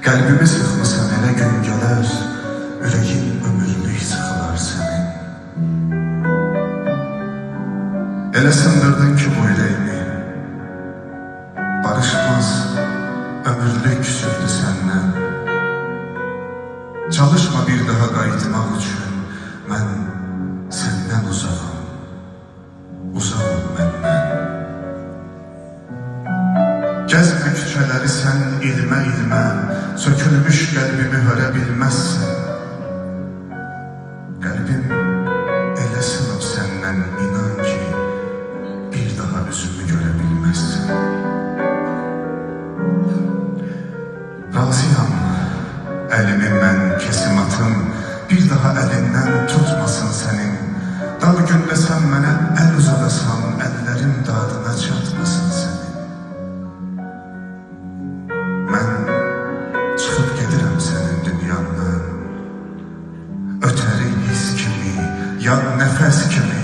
Qəlbimi sıxmısan elə gün gələr, ürəyin ömürlük sıxılar sənin. Elə sındırdın ki bu ürəyimi, barışmaz ömürlük küsürdü səndən. Çalışma bir daha qayıtmaq üçün, mən səndən uzağım, uzağım məndən. Gəzmə küçələri sən ilmə, sökülmüş qəlbimi hörə bilməzsən. Qəlbim elə sınıb səndən, inan ki, bir daha üzümü görə bilməzsən. Razıyam, əlimi mən kesim atım, bir daha əlindən tutmasın sənin. Dar gündə sən mənə əl uzadasan, əllərim dadına çatmasın sənin. Mən çıxıb gedirəm sənin dünyandan, ötəri his kimi, yad nəfəs kimi.